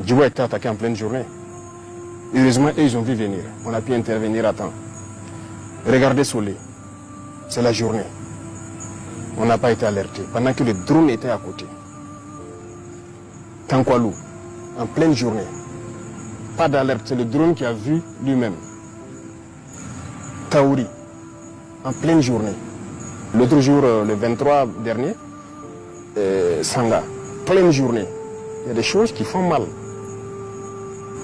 Djibo était attaqué en pleine journée. Heureusement, eux, ils ont vu venir. On a pu intervenir à temps. Regardez Solé. C'est la journée. On n'a pas été alerté. Pendant que le drone était à côté. Tankwalou, en pleine journée. Pas d'alerte. C'est le drone qui a vu lui-même. Taouri, en pleine journée. L'autre jour, le 23 dernier, Sanga, pleine journée. Il y a des choses qui font mal.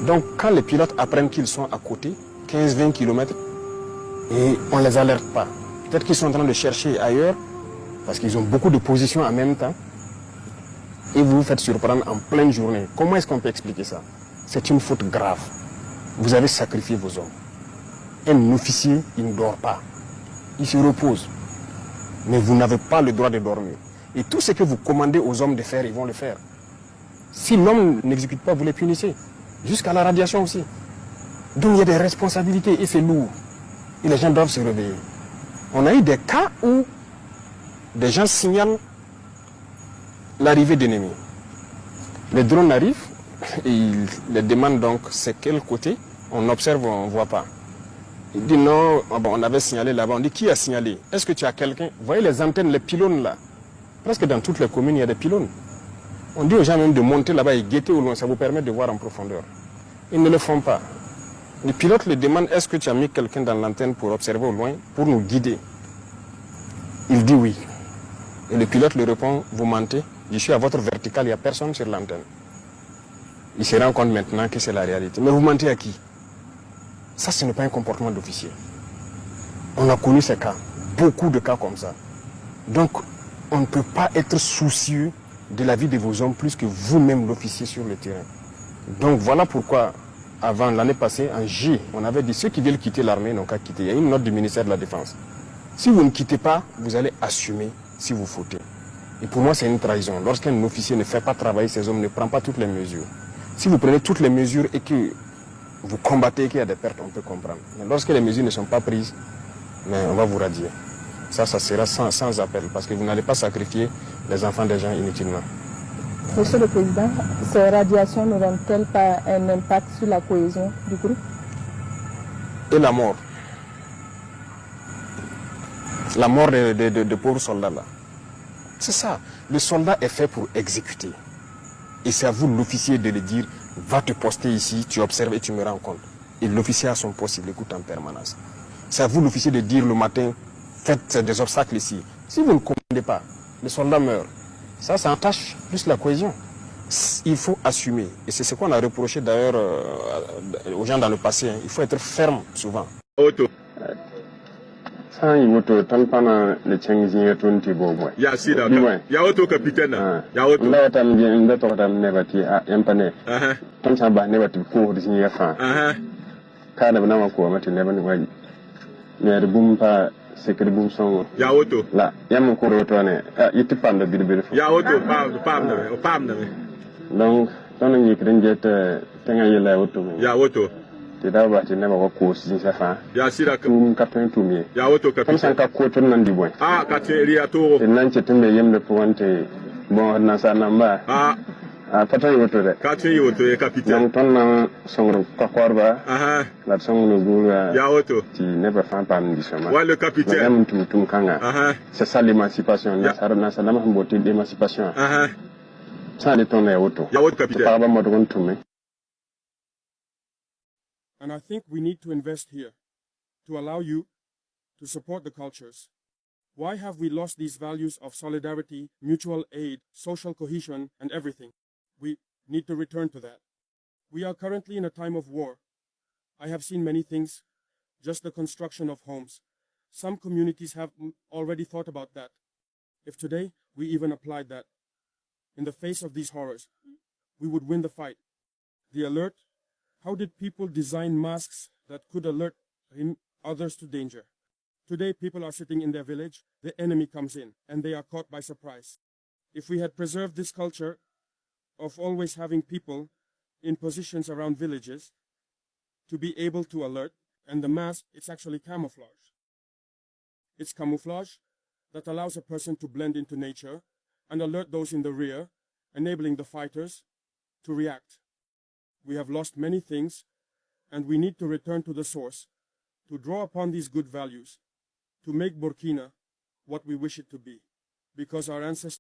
Donc quand les pilotes apprennent qu'ils sont à côté, 15-20 km, et on ne les alerte pas. Peut-être qu'ils sont en train de chercher ailleurs, parce qu'ils ont beaucoup de positions en même temps, et vous vous faites surprendre en pleine journée. Comment est-ce qu'on peut expliquer ça? C'est une faute grave. Vous avez sacrifié vos hommes. Un officier, il ne dort pas. Il se repose. Mais vous n'avez pas le droit de dormir. Et tout ce que vous commandez aux hommes de faire, ils vont le faire. Si l'homme n'exécute pas, vous les punissez. Jusqu'à la radiation aussi. Donc il y a des responsabilités et c'est lourd. Et les gens doivent se réveiller. On a eu des cas où des gens signalent l'arrivée d'ennemis. Les drones arrivent et ils les demandent donc c'est quel côté. On observe, on ne voit pas. Il dit non, on avait signalé là-bas. On dit qui a signalé? Est-ce que tu as quelqu'un? Vous voyez les antennes, les pylônes là. Presque dans toutes les communes, il y a des pylônes. On dit aux gens même de monter là-bas et guetter au loin, ça vous permet de voir en profondeur. Ils ne le font pas. Les pilotes les demandent, est-ce que tu as mis quelqu'un dans l'antenne pour observer au loin, pour nous guider? Il dit oui. Et le pilote lui répond, vous mentez, je suis à votre verticale, il n'y a personne sur l'antenne. Il se rend compte maintenant que c'est la réalité. Mais vous mentez à qui? Ça, ce n'est pas un comportement d'officier. On a connu ces cas, beaucoup de cas comme ça. Donc, on ne peut pas être soucieux de la vie de vos hommes plus que vous-même l'officier sur le terrain. Donc voilà pourquoi, avant l'année passée, en J, on avait dit ceux qui veulent quitter l'armée n'ont qu'à quitter. Il y a une note du ministère de la Défense. Si vous ne quittez pas, vous allez assumer si vous fautez. Et pour moi, c'est une trahison. Lorsqu'un officier ne fait pas travailler ses hommes, ne prend pas toutes les mesures. Si vous prenez toutes les mesures et que vous combattez et qu'il y a des pertes, on peut comprendre. Mais lorsque les mesures ne sont pas prises, mais on va vous radier. Ça sera sans appel, parce que vous n'allez pas sacrifier les enfants des gens inutilement. Monsieur le Président, ces radiations n'auront-elles pas un impact sur la cohésion du groupe? Et la mort. La mort de pauvres soldats là. C'est ça. Le soldat est fait pour exécuter. Et c'est à vous, l'officier, de le dire, va te poster ici, tu observes et tu me rends compte. Et l'officier à son poste, il écoute en permanence. C'est à vous, l'officier, de dire le matin, faites des obstacles ici. Si vous ne commandez pas, le soldat meurt. Ça entache plus la cohésion. Il faut assumer. Et c'est ce qu'on a reproché d'ailleurs aux gens dans le passé. Il faut être ferme souvent. Auto. Ça, il auto, tant pendant le Tchéngizien, tout le monde. Ya si d'accord. Ya auto capitaine. Ya auto. Là, tu as une date de négative à Impane. Tant ça va négative pour les signes fins. Car le bonhomme quoi, mais tu n'es pas négatif. Mais le boom pas. C'est que le boom son. Ya auto. Là, il y a mon cours retourné. Il te parle de bilbil. Ya auto, pam. Donc, ton ami qui vient de tenir la auto. Ya auto. Tu dois avoir une autre course, si ça fait. Ya si d'accord. Tout capitaine tout mieux. Ya auto Comme capitaine. ça, quand coach on n'en dit point. Ah, capitaine il y a tout. Et là, tu te mets yem de pointe. Bon, on a ça namba. Pas très auto. Capitaine auto et capitaine. Donc, ton nom son kakwarba. La son le goût. Ya auto. Tu n'es pas fan par une Ouais, le capitaine. C'est ça l'émancipation. Ça n'a pas beauté d'émancipation. Ça de ton auto. Ya auto capitaine. Pas vraiment de tout. And I think we need to invest here to allow you to support the cultures. Why have we lost these values of solidarity, mutual aid, social cohesion, and everything? We need to return to that. We are currently in a time of war. I have seen many things, just the construction of homes. Some communities have already thought about that. If today we even applied that, in the face of these horrors, we would win the fight. The alert. How did people design masks that could alert others to danger? Today, people are sitting in their village, the enemy comes in, and they are caught by surprise. If we had preserved this culture of always having people in positions around villages to be able to alert, and the mask, it's actually camouflage. It's camouflage that allows a person to blend into nature and alert those in the rear, enabling the fighters to react. We have lost many things, and we need to return to the source, to draw upon these good values, to make Burkina what we wish it to be, because our ancestors